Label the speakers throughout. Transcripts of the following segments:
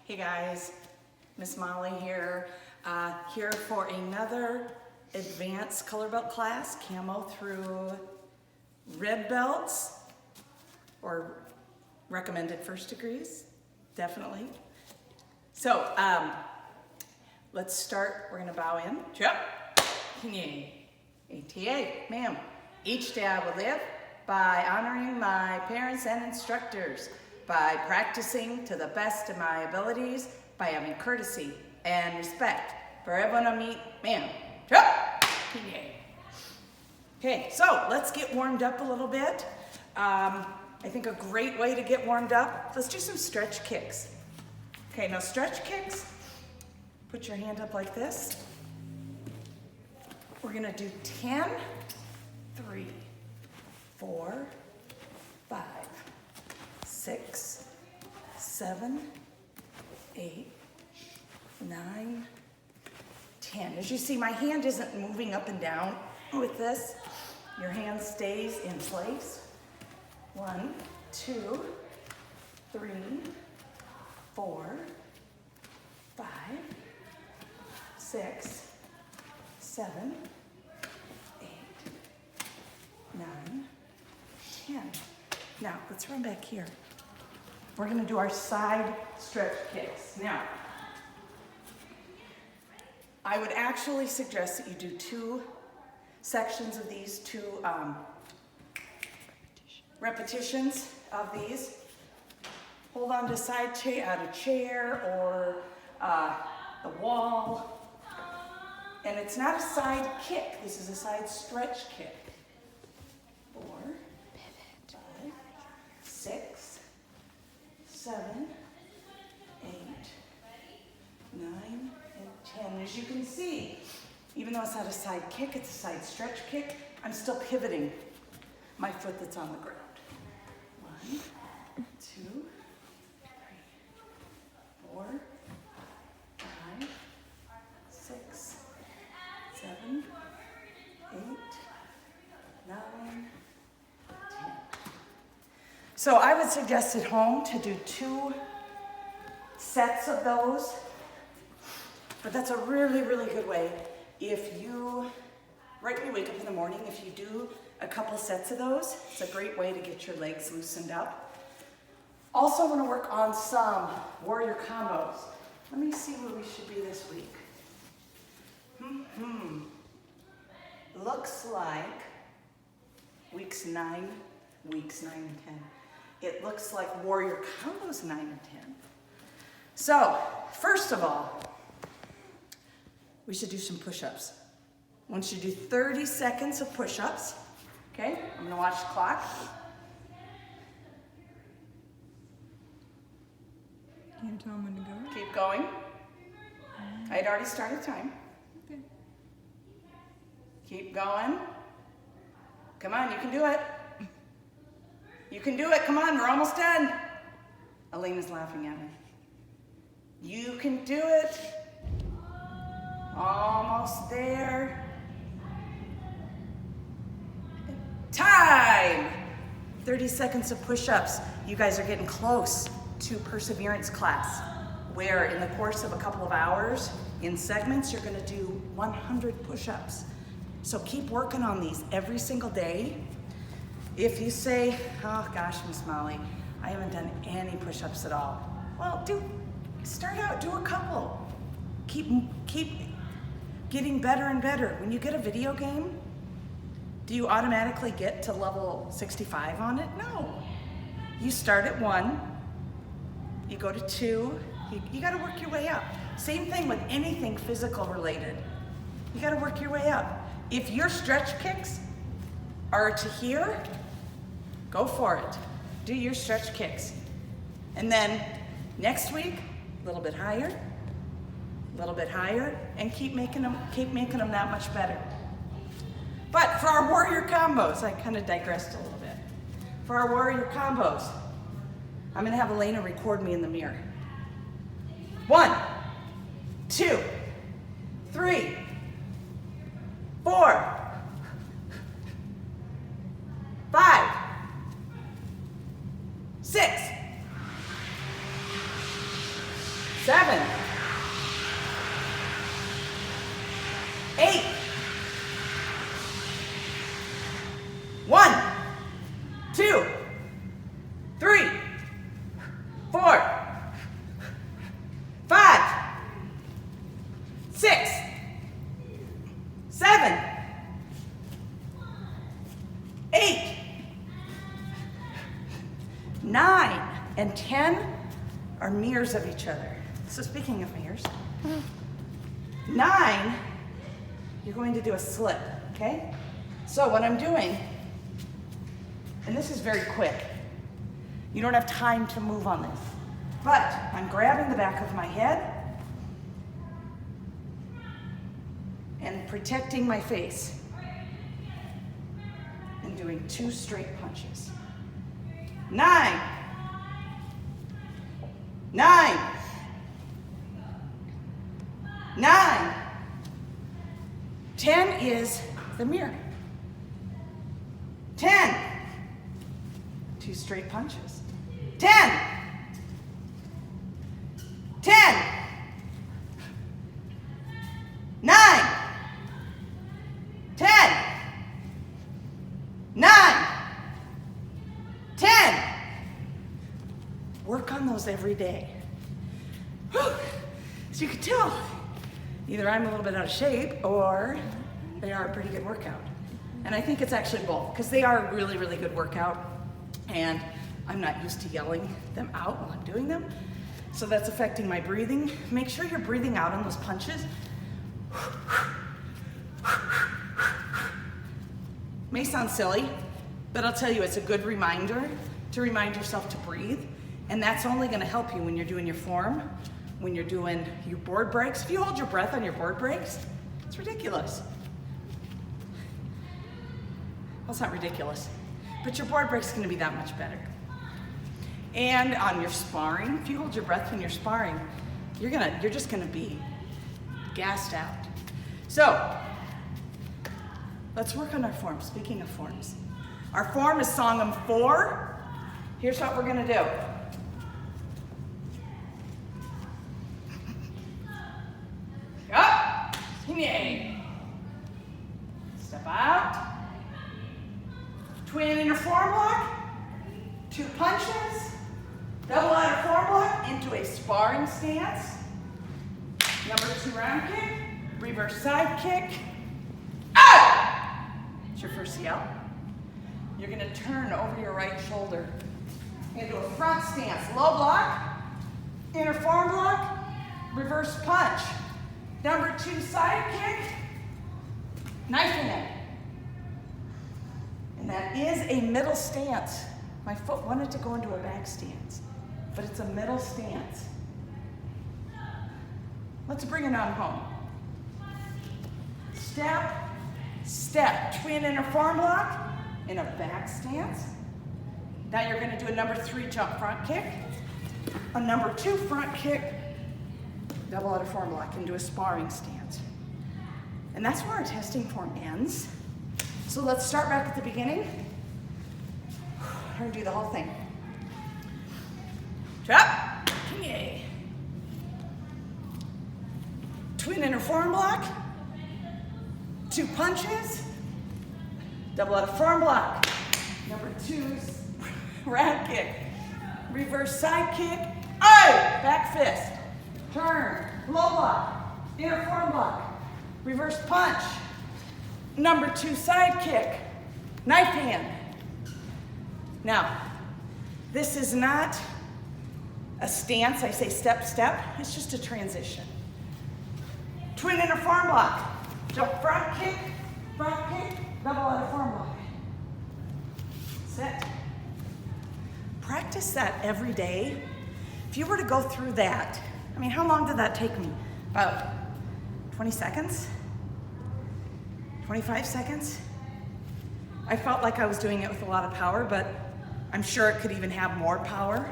Speaker 1: Hey guys, Miss Molly here, here for another advanced color belt class, camo through red belts, or recommended first degrees, definitely. So, let's start. We're gonna bow in. Chop. ATA, ma'am. Each day I will live by honoring my parents and instructors, by practicing to the best of my abilities, by having courtesy and respect for everyone I meet, ma'am. Chop. Okay, so let's get warmed up a little bit. I think a great way to get warmed up, let's do some stretch kicks. Okay, now stretch kicks, put your hand up like this. We're gonna do 10, 3, 4, 5, 6, 7, 8, 9, 10. As you see, my hand isn't moving up and down with this. Your hand stays in place. 1, 2, 3, 4, 5, 6, 7, 8, 9, 10. Now, let's run back here. We're gonna do our side stretch kicks. Now, I would actually suggest that you do 2 sections of these, 2 repetitions of these. Hold on to side a chair or the wall. And it's not a side kick, this is a side stretch kick. 4, 5, 6, 7, 8, 9, and 10. As you can see, even though it's not a side kick, it's a side stretch kick, I'm still pivoting my foot that's on the ground. 1, 2, 3, 4, 5, 6, 7, 8, 9, 10. So I would suggest at home to do 2 sets of those, but that's a really, really good way. If you, right when you wake up in the morning, if you do a couple sets of those, it's a great way to get your legs loosened up. Also want to work on some warrior combos. Let me see where we should be this week. Looks like weeks 9 and 10. It looks like warrior combos 9 and 10. So, first of all, we should do some push-ups. I want you to do 30 seconds of push-ups. Okay, I'm gonna watch the clock.
Speaker 2: Can you tell them when to go?
Speaker 1: Keep going. I had already started time.
Speaker 2: Okay.
Speaker 1: Keep going. Come on, you can do it. You can do it, come on, we're almost done. Elena's laughing at me. You can do it. Almost there. Time! 30 seconds of push-ups. You guys are getting close to perseverance class, where in the course of a couple of hours, in segments, you're gonna do 100 push-ups. So keep working on these every single day. If you say, oh gosh, Miss Molly, I haven't done any push-ups at all. Well, start out, do a couple. Keep getting better and better. When you get a video game, do you automatically get to level 65 on it? No. You start at 1, you go to 2, you gotta work your way up. Same thing with anything physical related. You gotta work your way up. If your stretch kicks are to here, go for it. Do your stretch kicks. And then next week, a little bit higher, and keep making them that much better. But for our warrior combos, I kind of digressed a little bit. For our warrior combos, I'm gonna have Elena record me in the mirror. 1, 2, 3, 4, 5, 6, 7, 8, 1, 2, 3, 4, 5, 6, 7, 8, 9, and 10 are mirrors of each other. So speaking of mirrors, 9, you're going to do a slip, okay? So what I'm doing, and this is very quick, you don't have time to move on this, but I'm grabbing the back of my head and protecting my face and doing 2 straight punches. 9, 9, 9, 10 is the mirror. 10, 2 straight punches. 10, 10, 9, 10, 9, 10. Work on those every day. As you can tell, either I'm a little bit out of shape or they are a pretty good workout. And I think it's actually both, because they are a really, really good workout. And I'm not used to yelling them out while I'm doing them. So that's affecting my breathing. Make sure you're breathing out on those punches. May sound silly, but I'll tell you, it's a good reminder to remind yourself to breathe. And that's only gonna help you when you're doing your form, when you're doing your board breaks. If you hold your breath on your board breaks, it's ridiculous. Well, it's not ridiculous, but your board break's gonna be that much better. And on your sparring, if you hold your breath when you're sparring, you're just gonna be gassed out. So, let's work on our form. Speaking of forms, our form is song 4. Here's what we're gonna do. Up, yay. Step out. Twin inner form block, 2 punches, double outer form block into a sparring stance. Number 2 round kick, reverse side kick. Ah! It's your first yell. You're gonna turn over your right shoulder into a front stance. Low block, inner form block, reverse punch. Number 2 side kick, knife hand. And that is a middle stance. My foot wanted to go into a back stance, but it's a middle stance. Let's bring it on home. Step, step, twin inner form block in a back stance. Now you're gonna do a number 3 jump front kick, a number 2 front kick, double outer form block into a sparring stance. And that's where our testing form ends. So let's start back at the beginning. We're gonna do the whole thing. Drop, yay. Twin inner form block, 2 punches, double out of form block, number 2 round kick, reverse side kick, back fist, turn, low block, inner form block, reverse punch, number 2 side kick, knife hand. Now, this is not a stance. I say step, step. It's just a transition. Twin inner form block, jump front kick, double outer form block. Set. Practice that every day. If you were to go through that, I mean, how long did that take me? About 20 seconds? 25 seconds? I felt like I was doing it with a lot of power, but I'm sure it could even have more power.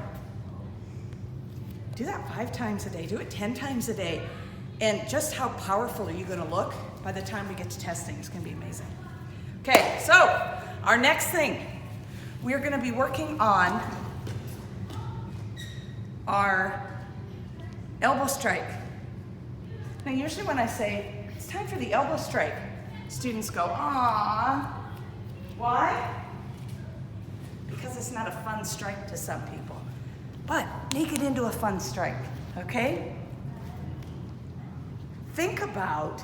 Speaker 1: Do that 5 times a day, do it 10 times a day. And just how powerful are you gonna look by the time we get to testing? It's gonna be amazing. Okay, so our next thing, we're gonna be working on our elbow strike. Now usually when I say, it's time for the elbow strike, students go, "Aww." Why? Because it's not a fun strike to some people. But make it into a fun strike, okay? Think about,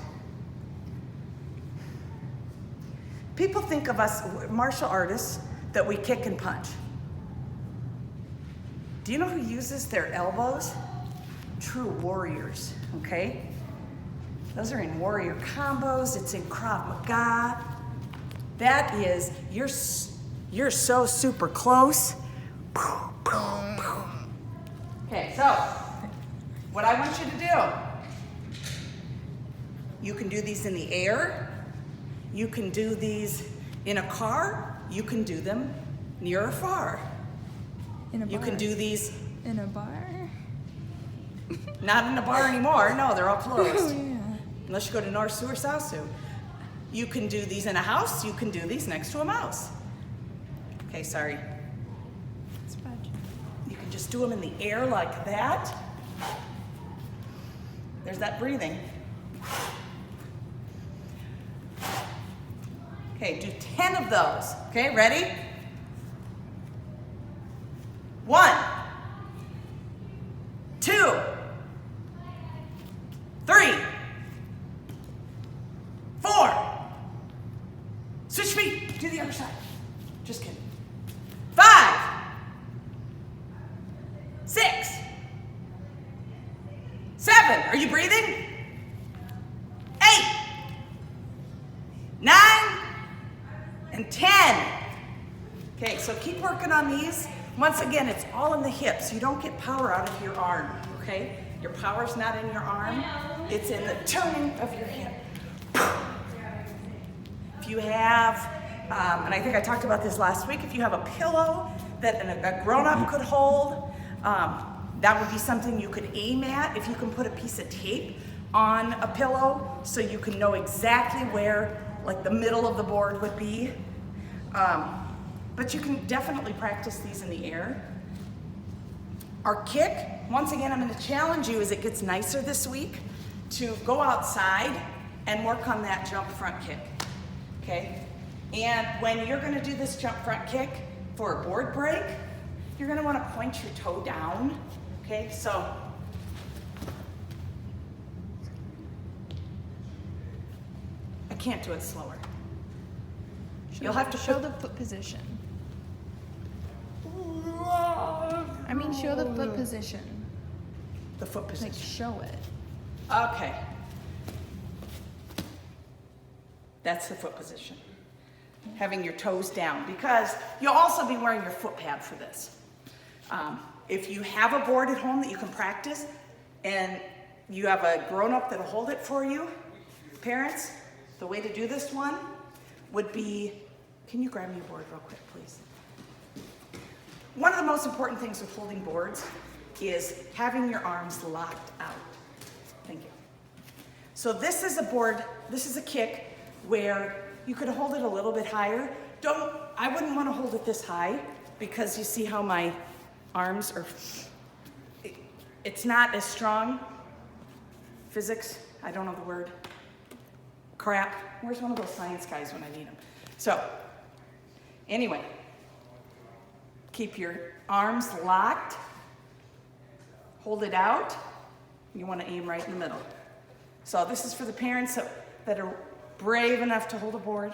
Speaker 1: people think of us martial artists that we kick and punch. Do you know who uses their elbows? True warriors, okay? Those are in warrior combos, it's in Krav Maga. That is, you're so super close. Okay, so what I want you to do, you can do these in the air, you can do these in a car, you can do them near or far.
Speaker 2: In a bar.
Speaker 1: You can do these.
Speaker 2: In a bar?
Speaker 1: Not in a bar anymore, no, they're all closed.
Speaker 2: Oh, yeah.
Speaker 1: Unless you go to North Sioux or South Sioux. You can do these in a house, you can do these next to a mouse. Okay, sorry.
Speaker 2: It's bad.
Speaker 1: You can just do them in the air like that. There's that breathing. Okay, do 10 of those. Okay, ready? 1, 2, 3, 4. Switch feet to the other side. Just kidding. 5, 6, 7. Are you breathing? 8, 9, and 10. Okay, so keep working on these. Once again, it's all in the hips. You don't get power out of your arm, okay? Your power's not in your arm. It's in the turning of your hip. If you have, and I think I talked about this last week, if you have a pillow that a grown-up could hold, that would be something you could aim at. If you can put a piece of tape on a pillow so you can know exactly where, like, the middle of the board would be. But you can definitely practice these in the air. Our kick, once again, I'm going to challenge you as it gets nicer this week to go outside and work on that jump front kick, okay? And when you're going to do this jump front kick for a board break, you're going to want to point your toe down, okay? So I can't do it slower. You'll have to
Speaker 2: show the foot position. I mean, show the foot position.
Speaker 1: The foot position.
Speaker 2: Like, show it.
Speaker 1: Okay. That's the foot position. Having your toes down, because you'll also be wearing your foot pad for this. If you have a board at home that you can practice, and you have a grown-up that'll hold it for you, parents, the way to do this one would be, can you grab me a board real quick, please? One of the most important things with holding boards is having your arms locked out. Thank you. So this is a board, this is a kick where you could hold it a little bit higher. I wouldn't want to hold it this high because you see how my arms are, it's not as strong. Physics, I don't know the word. Crap. Where's one of those science guys when I need them? So, anyway, keep your arms locked. Hold it out. You want to aim right in the middle. So this is for the parents that are brave enough to hold a board.